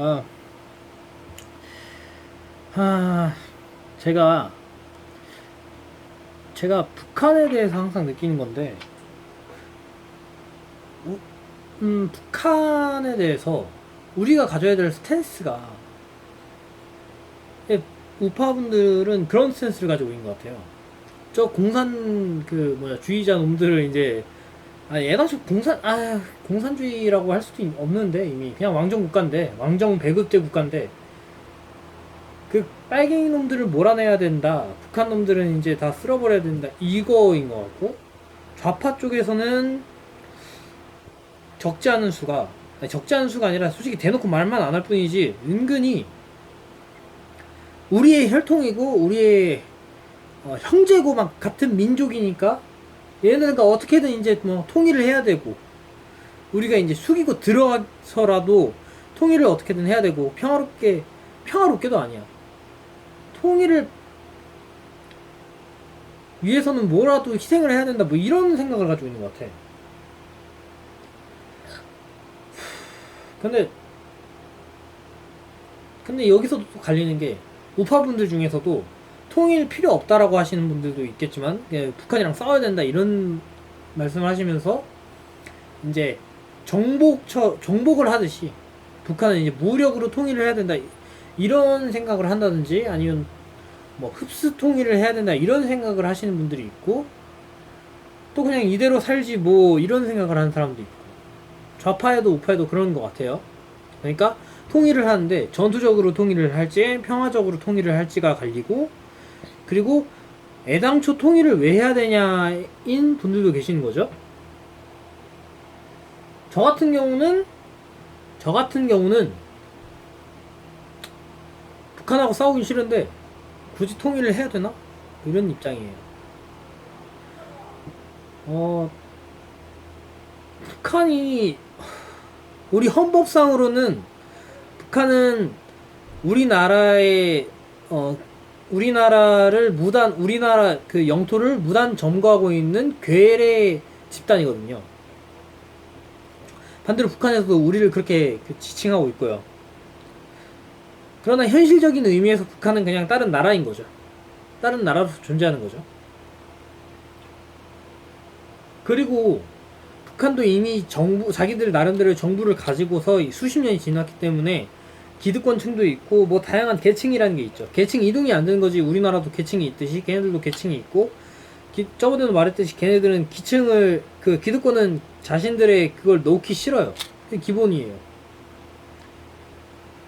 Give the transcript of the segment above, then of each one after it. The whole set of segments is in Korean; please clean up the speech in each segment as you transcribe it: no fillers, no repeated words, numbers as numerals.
아, 하, 제가 북한에 대해서 항상 느끼는 건데, 북한에 대해서 우리가 가져야 될 스탠스가, 예, 우파분들은 그런 스탠스를 가지고 있는 것 같아요. 저 공산 주의자 놈들을 이제, 애당초 공산주의라고 할 수도 없는데, 이미 그냥 왕정 국가인데, 왕정 배급제 국가인데, 그 빨갱이 놈들을 몰아내야 된다. 북한 놈들은 이제 다 쓸어버려야 된다. 이거인 것 같고, 좌파 쪽에서는 적지 않은 수가, 아니, 적지 않은 수가 아니라 솔직히 대놓고 말만 안 할 뿐이지, 은근히 우리의 혈통이고 우리의 형제고 막 같은 민족이니까 얘네들과 어떻게든 이제 뭐 통일을 해야 되고, 우리가 이제 숙이고 들어가서라도 통일을 어떻게든 해야 되고, 평화롭게도 아니야. 통일을 위해서는 뭐라도 희생을 해야 된다, 뭐 이런 생각을 가지고 있는 것 같아. 근데 여기서도 또 갈리는 게, 우파분들 중에서도 통일 필요 없다라고 하시는 분들도 있겠지만, 북한이랑 싸워야 된다 이런 말씀을 하시면서 이제 정복을 하듯이 북한은 이제 무력으로 통일을 해야 된다 이런 생각을 한다든지, 아니면 뭐 흡수 통일을 해야 된다 이런 생각을 하시는 분들이 있고, 또 그냥 이대로 살지 뭐 이런 생각을 하는 사람도 있고, 좌파에도 우파에도 그런 것 같아요. 그러니까 통일을 하는데 전투적으로 통일을 할지 평화적으로 통일을 할지가 갈리고, 그리고 애당초 통일을 왜 해야 되냐인 분들도 계시는 거죠. 저 같은 경우는 북한하고 싸우기 싫은데 굳이 통일을 해야 되나? 이런 입장이에요. 북한이, 우리 헌법상으로는 북한은 우리나라의 우리나라 그 영토를 무단 점거하고 있는 괴뢰 집단이거든요. 반대로 북한에서도 우리를 그렇게 지칭하고 있고요. 그러나 현실적인 의미에서 북한은 그냥 다른 나라인 거죠. 다른 나라로서 존재하는 거죠. 그리고 북한도 이미 자기들 나름대로 정부를 가지고서 수십 년이 지났기 때문에 기득권층도 있고 뭐 다양한 계층이라는 게 있죠. 계층 이동이 안 되는 거지. 우리나라도 계층이 있듯이 걔네들도 계층이 있고, 저번에도 말했듯이 걔네들은 기득권은 자신들의 그걸 놓기 싫어요. 그게 기본이에요.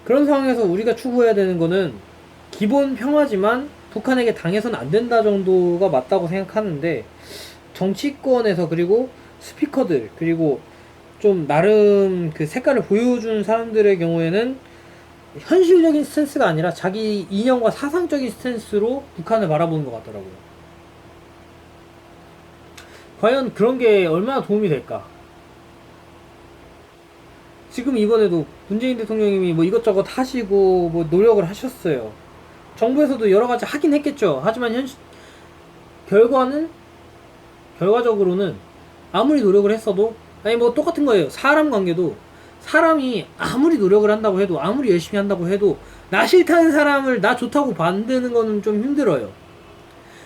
그런 상황에서 우리가 추구해야 되는 거는 기본 평화지만 북한에게 당해서는 안 된다 정도가 맞다고 생각하는데, 정치권에서, 그리고 스피커들, 그리고 좀 나름 그 색깔을 보여준 사람들의 경우에는 현실적인 스탠스가 아니라 자기 이념과 사상적인 스탠스로 북한을 바라보는 것 같더라고요. 과연 그런 게 얼마나 도움이 될까? 지금 이번에도 문재인 대통령님이 뭐 이것저것 하시고 뭐 노력을 하셨어요. 정부에서도 여러 가지 하긴 했겠죠. 하지만 결과적으로는 아무리 노력을 했어도, 아니 뭐 똑같은 거예요. 사람 관계도 사람이 아무리 노력을 한다고 해도, 아무리 열심히 한다고 해도 나 싫다는 사람을 나 좋다고 만드는 거는 좀 힘들어요.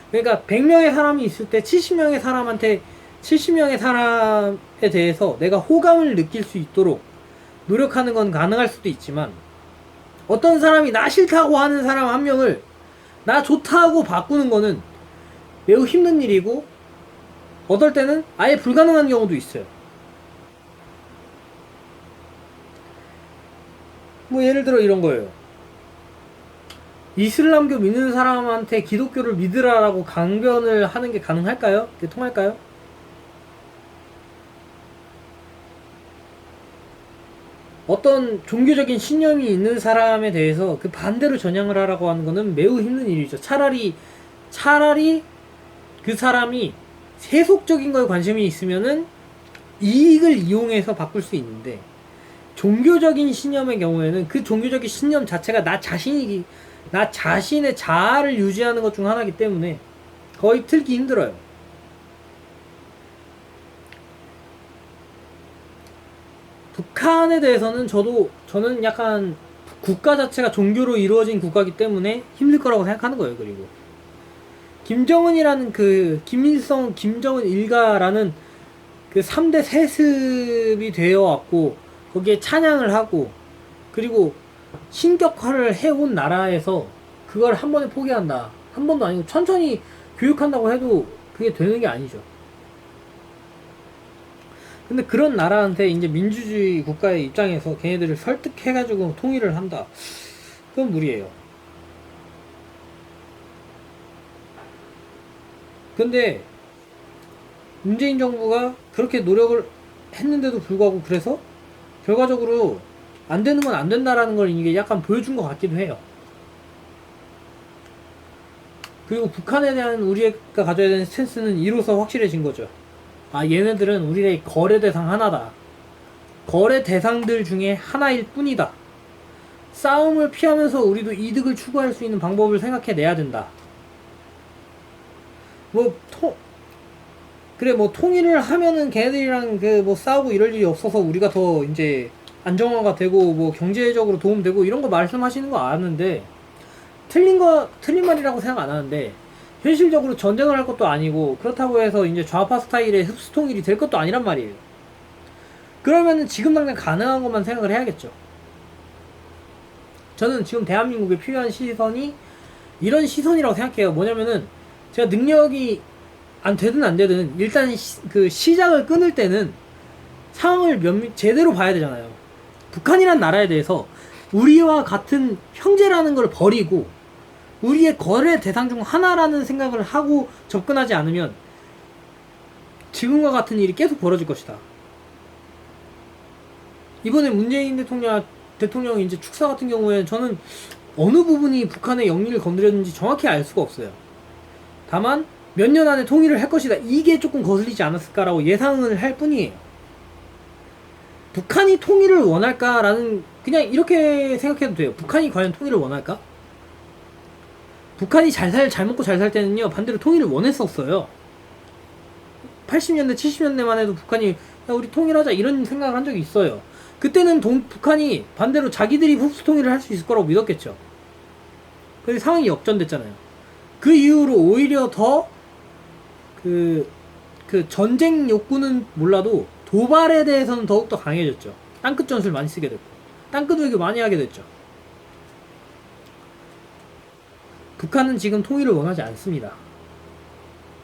그러니까 100명의 사람이 있을 때 70명의 사람에 대해서 내가 호감을 느낄 수 있도록 노력하는 건 가능할 수도 있지만, 어떤 사람이 나 싫다고 하는 사람 한 명을 나 좋다고 바꾸는 거는 매우 힘든 일이고, 어떨 때는 아예 불가능한 경우도 있어요. 뭐 예를 들어 이런 거예요. 이슬람교 믿는 사람한테 기독교를 믿으라라고 강변을 하는 게 가능할까요? 그게 통할까요? 어떤 종교적인 신념이 있는 사람에 대해서 그 반대로 전향을 하라고 하는 거는 매우 힘든 일이죠. 차라리 그 사람이 세속적인 거에 관심이 있으면은 이익을 이용해서 바꿀 수 있는데, 종교적인 신념의 경우에는 그 종교적인 신념 자체가 나 자신의 자아를 유지하는 것 중 하나이기 때문에 거의 틀기 힘들어요. 북한에 대해서는 저는 약간 국가 자체가 종교로 이루어진 국가이기 때문에 힘들 거라고 생각하는 거예요. 그리고 김정은이라는 그 김일성 김정은 일가라는 그 3대 세습이 되어 왔고 거기에 찬양을 하고 그리고 신격화를 해온 나라에서 그걸 한 번에 포기한다. 한 번도 아니고 천천히 교육한다고 해도 그게 되는 게 아니죠. 근데 그런 나라한테 이제 민주주의 국가의 입장에서 걔네들을 설득해가지고 통일을 한다. 그건 무리예요. 근데 문재인 정부가 그렇게 노력을 했는데도 불구하고 그래서 결과적으로 안 되는 건 안 된다라는 걸 이게 약간 보여준 것 같기도 해요. 그리고 북한에 대한 우리가 가져야 되는 스탠스는 이로써 확실해진 거죠. 아, 얘네들은 우리의 거래 대상 하나다. 거래 대상들 중에 하나일 뿐이다. 싸움을 피하면서 우리도 이득을 추구할 수 있는 방법을 생각해내야 된다. 그래, 통일을 하면은 걔네들이랑 싸우고 이럴 일이 없어서 우리가 더 이제 안정화가 되고, 경제적으로 도움되고, 이런 거 말씀하시는 거 아는데, 틀린 말이라고 생각 안 하는데, 현실적으로 전쟁을 할 것도 아니고, 그렇다고 해서 이제 좌파 스타일의 흡수 통일이 될 것도 아니란 말이에요. 그러면은 지금 당장 가능한 것만 생각을 해야겠죠. 저는 지금 대한민국에 필요한 시선이 이런 시선이라고 생각해요. 뭐냐면은, 제가 능력이 안 되든 안 되든, 일단 그 시작을 끊을 때는 상황을 제대로 봐야 되잖아요. 북한이란 나라에 대해서 우리와 같은 형제라는 걸 버리고, 우리의 거래 대상 중 하나라는 생각을 하고 접근하지 않으면 지금과 같은 일이 계속 벌어질 것이다. 이번에 문재인 대통령의 이제 축사 같은 경우에는 저는 어느 부분이 북한의 영리를 건드렸는지 정확히 알 수가 없어요. 다만 몇 년 안에 통일을 할 것이다. 이게 조금 거슬리지 않았을까라고 예상을 할 뿐이에요. 북한이 통일을 원할까라는, 그냥 이렇게 생각해도 돼요. 북한이 과연 통일을 원할까? 북한이 잘 먹고 잘 살 때는요, 반대로 통일을 원했었어요. 80년대, 70년대만 해도 북한이, 야, 우리 통일하자, 이런 생각을 한 적이 있어요. 그때는 북한이 반대로 자기들이 흡수 통일을 할 수 있을 거라고 믿었겠죠. 근데 상황이 역전됐잖아요. 그 이후로 오히려 더, 전쟁 욕구는 몰라도, 도발에 대해서는 더욱더 강해졌죠. 땅끝 전술 많이 쓰게 됐고, 땅끝 외교 많이 하게 됐죠. 북한은 지금 통일을 원하지 않습니다.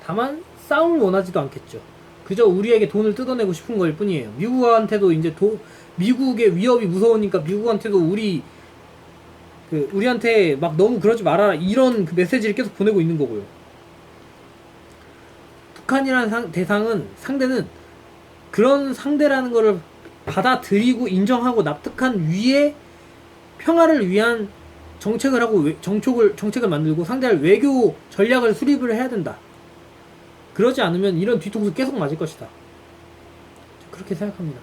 다만 싸움을 원하지도 않겠죠. 그저 우리에게 돈을 뜯어내고 싶은 거일 뿐이에요. 미국한테도 이제 미국의 위협이 무서우니까 미국한테도 우리한테 막 너무 그러지 말아라, 이런 그 메시지를 계속 보내고 있는 거고요. 북한이라는 상대는 그런 상대라는 거를 받아들이고 인정하고 납득한 위에 평화를 위한 정책을 하고 정책을 만들고 상대할 외교 전략을 수립을 해야 된다. 그러지 않으면 이런 뒤통수 계속 맞을 것이다. 그렇게 생각합니다.